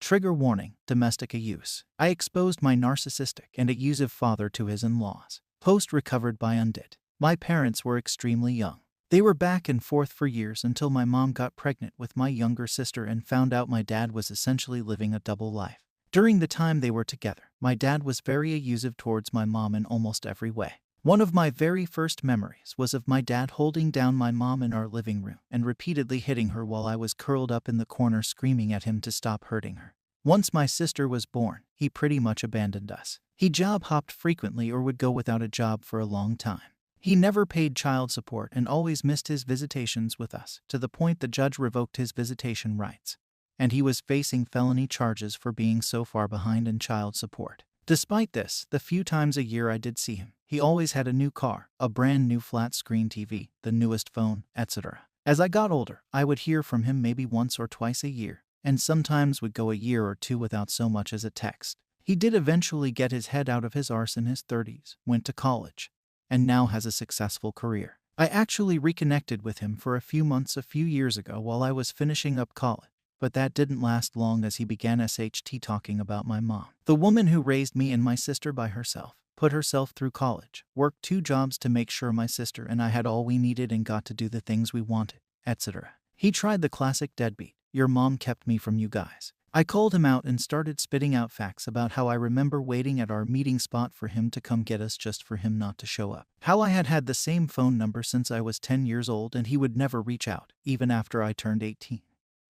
Trigger warning: domestic abuse. I exposed my narcissistic and abusive father to his in-laws. Post recovered by unddit. My parents were extremely young. They were back and forth for years until my mom got pregnant with my younger sister and found out my dad was essentially living a double life. During the time they were together, my dad was very abusive towards my mom in almost every way. One of my very first memories was of my dad holding down my mom in our living room and repeatedly hitting her while I was curled up in the corner screaming at him to stop hurting her. Once my sister was born, he pretty much abandoned us. He job hopped frequently or would go without a job for a long time. He never paid child support and always missed his visitations with us, to the point the judge revoked his visitation rights. And he was facing felony charges for being so far behind in child support. Despite this, the few times a year I did see him, he always had a new car, a brand new flat-screen TV, the newest phone, etc. As I got older, I would hear from him maybe once or twice a year, and sometimes would go a year or two without so much as a text. He did eventually get his head out of his arse in his 30s, went to college, and now has a successful career. I actually reconnected with him for a few months a few years ago while I was finishing up college, but that didn't last long as he began SHT talking about my mom. The woman who raised me and my sister by herself, put herself through college, worked 2 jobs to make sure my sister and I had all we needed and got to do the things we wanted, etc. He tried the classic deadbeat, your mom kept me from you guys. I called him out and started spitting out facts about how I remember waiting at our meeting spot for him to come get us just for him not to show up. How I had the same phone number since I was 10 years old and he would never reach out, even after I turned 18.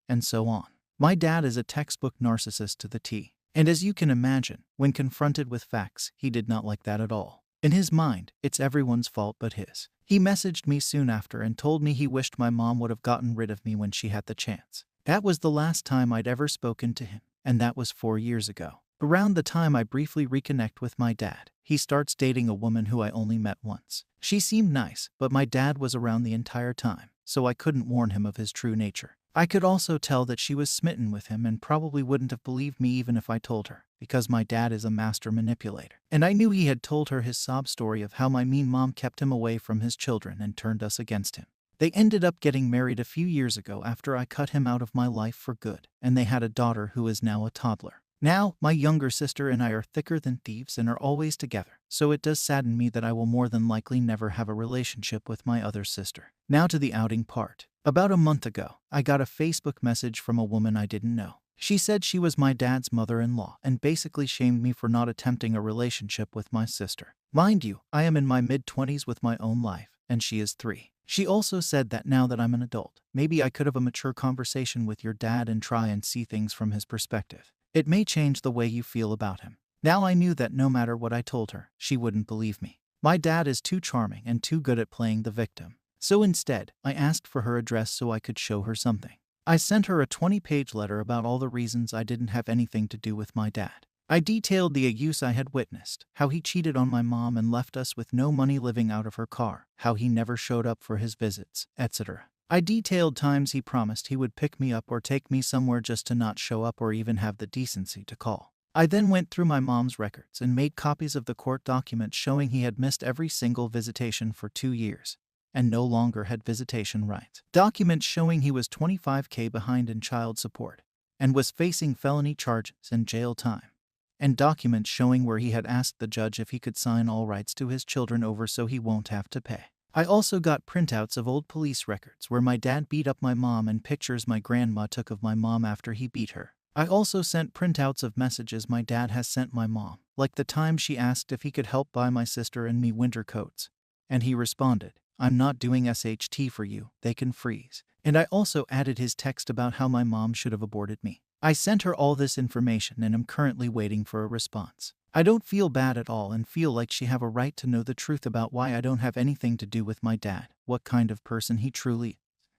And so on. My dad is a textbook narcissist to the T. And as you can imagine, when confronted with facts, he did not like that at all. In his mind, it's everyone's fault but his. He messaged me soon after and told me he wished my mom would have gotten rid of me when she had the chance. That was the last time I'd ever spoken to him, and that was 4 years ago. Around the time I briefly reconnect with my dad, he starts dating a woman who I only met once. She seemed nice, but my dad was around the entire time, so I couldn't warn him of his true nature. I could also tell that she was smitten with him and probably wouldn't have believed me even if I told her, because my dad is a master manipulator. And I knew he had told her his sob story of how my mean mom kept him away from his children and turned us against him. They ended up getting married a few years ago after I cut him out of my life for good, and they had a daughter who is now a toddler. Now, my younger sister and I are thicker than thieves and are always together, so it does sadden me that I will more than likely never have a relationship with my other sister. Now to the outing part. About a month ago, I got a Facebook message from a woman I didn't know. She said she was my dad's mother-in-law and basically shamed me for not attempting a relationship with my sister. Mind you, I am in my mid-20s with my own life, and she is 3. She also said that now that I'm an adult, maybe I could have a mature conversation with your dad and try and see things from his perspective. It may change the way you feel about him. Now I knew that no matter what I told her, she wouldn't believe me. My dad is too charming and too good at playing the victim. So instead, I asked for her address so I could show her something. I sent her a 20-page letter about all the reasons I didn't have anything to do with my dad. I detailed the abuse I had witnessed, how he cheated on my mom and left us with no money living out of her car, how he never showed up for his visits, etc. I detailed times he promised he would pick me up or take me somewhere just to not show up or even have the decency to call. I then went through my mom's records and made copies of the court documents showing he had missed every single visitation for 2 years and no longer had visitation rights. Documents showing he was $25,000 behind in child support and was facing felony charges and jail time. And documents showing where he had asked the judge if he could sign all rights to his children over so he won't have to pay. I also got printouts of old police records where my dad beat up my mom and pictures my grandma took of my mom after he beat her. I also sent printouts of messages my dad has sent my mom, like the time she asked if he could help buy my sister and me winter coats. And he responded, "I'm not doing SHT for you, they can freeze." And I also added his text about how my mom should have aborted me. I sent her all this information and am currently waiting for a response. I don't feel bad at all and feel like she have a right to know the truth about why I don't have anything to do with my dad, what kind of person he truly is,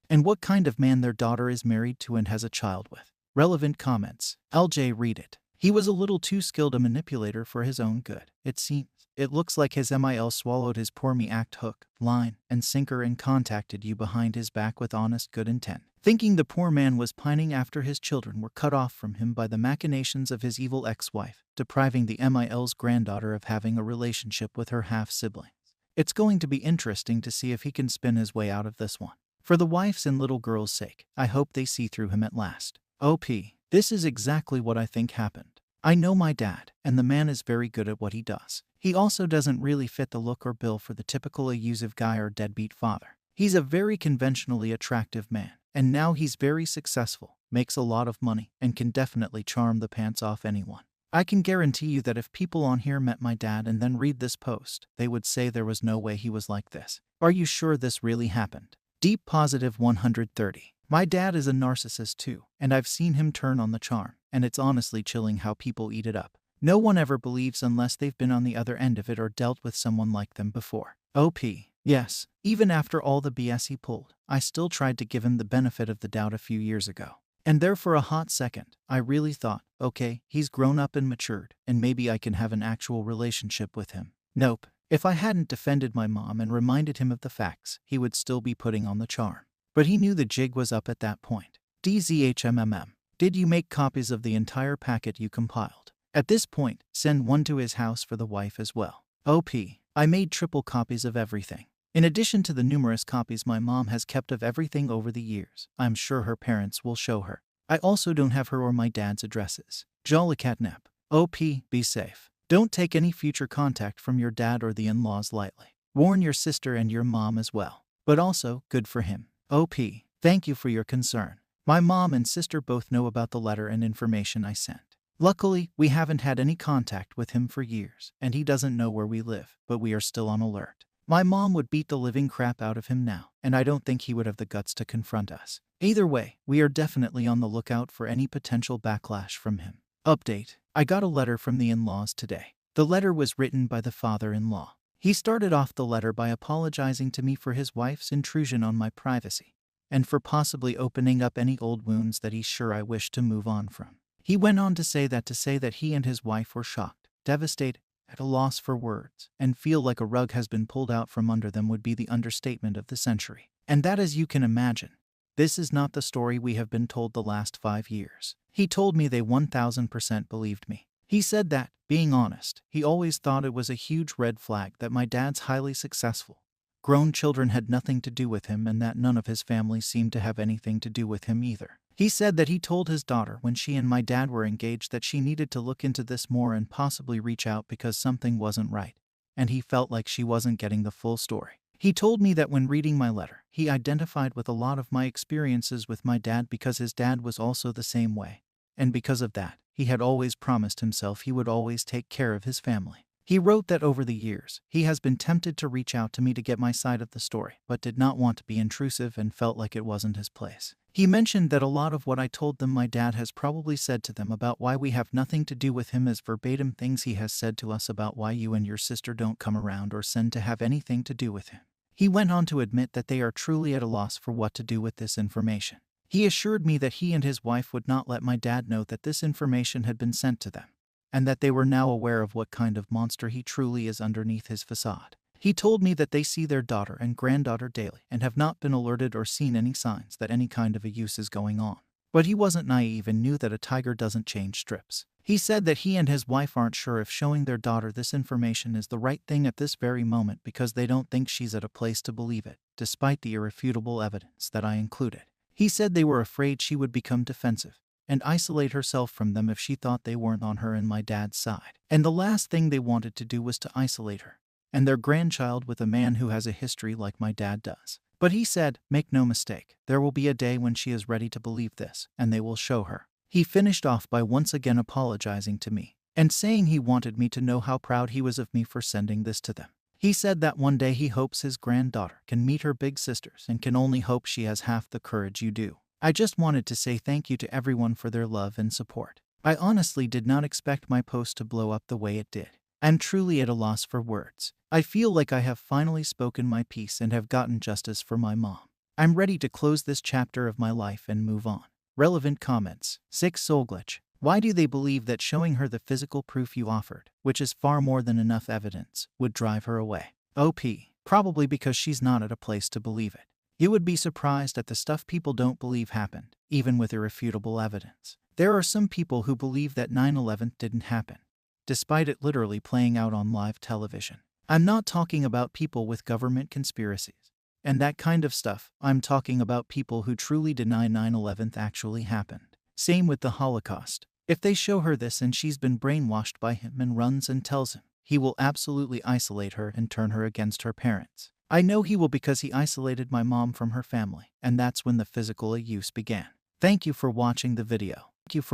and what kind of man their daughter is married to and has a child with. Relevant comments. LJ read it. He was a little too skilled a manipulator for his own good, it seems. It looks like his MIL swallowed his poor me act hook, line, and sinker and contacted you behind his back with honest good intent, thinking the poor man was pining after his children were cut off from him by the machinations of his evil ex-wife, depriving the MIL's granddaughter of having a relationship with her half-siblings. It's going to be interesting to see if he can spin his way out of this one. For the wife's and little girl's sake, I hope they see through him at last. OP. This is exactly what I think happened. I know my dad, and the man is very good at what he does. He also doesn't really fit the look or bill for the typical abusive guy or deadbeat father. He's a very conventionally attractive man, and now he's very successful, makes a lot of money, and can definitely charm the pants off anyone. I can guarantee you that if people on here met my dad and then read this post, they would say there was no way he was like this. Are you sure this really happened? Deep positive 130. My dad is a narcissist too, and I've seen him turn on the charm, and it's honestly chilling how people eat it up. No one ever believes unless they've been on the other end of it or dealt with someone like them before. OP. Yes, even after all the BS he pulled, I still tried to give him the benefit of the doubt a few years ago. And there for a hot second, I really thought, okay, he's grown up and matured, and maybe I can have an actual relationship with him. Nope. If I hadn't defended my mom and reminded him of the facts, he would still be putting on the charm. But he knew the jig was up at that point. DZHMMM. Did you make copies of the entire packet you compiled? At this point, send one to his house for the wife as well. OP. I made triple copies of everything. In addition to the numerous copies my mom has kept of everything over the years, I'm sure her parents will show her. I also don't have her or my dad's addresses. Jolly catnip. OP. Be safe. Don't take any future contact from your dad or the in-laws lightly. Warn your sister and your mom as well. But also, good for him. OP. Thank you for your concern. My mom and sister both know about the letter and information I sent. Luckily, we haven't had any contact with him for years, and he doesn't know where we live, but we are still on alert. My mom would beat the living crap out of him now, and I don't think he would have the guts to confront us. Either way, we are definitely on the lookout for any potential backlash from him. Update. I got a letter from the in-laws today. The letter was written by the father-in-law. He started off the letter by apologizing to me for his wife's intrusion on my privacy, and for possibly opening up any old wounds that he's sure I wish to move on from. He went on to say that he and his wife were shocked, devastated, at a loss for words, and feel like a rug has been pulled out from under them would be the understatement of the century. And that, as you can imagine, this is not the story we have been told the last 5 years. He told me they 1000% believed me. He said that, being honest, he always thought it was a huge red flag that my dad's highly successful grown children had nothing to do with him and that none of his family seemed to have anything to do with him either. He said that he told his daughter when she and my dad were engaged that she needed to look into this more and possibly reach out because something wasn't right, and he felt like she wasn't getting the full story. He told me that when reading my letter, he identified with a lot of my experiences with my dad because his dad was also the same way, and because of that, he had always promised himself he would always take care of his family. He wrote that over the years, he has been tempted to reach out to me to get my side of the story, but did not want to be intrusive and felt like it wasn't his place. He mentioned that a lot of what I told them my dad has probably said to them about why we have nothing to do with him is verbatim things he has said to us about why you and your sister don't come around or send to have anything to do with him. He went on to admit that they are truly at a loss for what to do with this information. He assured me that he and his wife would not let my dad know that this information had been sent to them, and that they were now aware of what kind of monster he truly is underneath his facade. He told me that they see their daughter and granddaughter daily and have not been alerted or seen any signs that any kind of a use is going on. But he wasn't naive and knew that a tiger doesn't change strips. He said that he and his wife aren't sure if showing their daughter this information is the right thing at this very moment because they don't think she's at a place to believe it, despite the irrefutable evidence that I included. He said they were afraid she would become defensive and isolate herself from them if she thought they weren't on her and my dad's side. And the last thing they wanted to do was to isolate her and their grandchild with a man who has a history like my dad does. But he said, make no mistake, there will be a day when she is ready to believe this, and they will show her. He finished off by once again apologizing to me and saying he wanted me to know how proud he was of me for sending this to them. He said that one day he hopes his granddaughter can meet her big sisters and can only hope she has half the courage you do. I just wanted to say thank you to everyone for their love and support. I honestly did not expect my post to blow up the way it did. I'm truly at a loss for words. I feel like I have finally spoken my piece and have gotten justice for my mom. I'm ready to close this chapter of my life and move on. Relevant comments. 6 Soul Glitch. Why do they believe that showing her the physical proof you offered, which is far more than enough evidence, would drive her away? OP. Probably because she's not at a place to believe it. You would be surprised at the stuff people don't believe happened, even with irrefutable evidence. There are some people who believe that 9/11 didn't happen, despite it literally playing out on live television. I'm not talking about people with government conspiracies and that kind of stuff. I'm talking about people who truly deny 9/11 actually happened. Same with the Holocaust. If they show her this and she's been brainwashed by him and runs and tells him, he will absolutely isolate her and turn her against her parents. I know he will because he isolated my mom from her family, and that's when the physical abuse began. Thank you for watching the video. Thank you for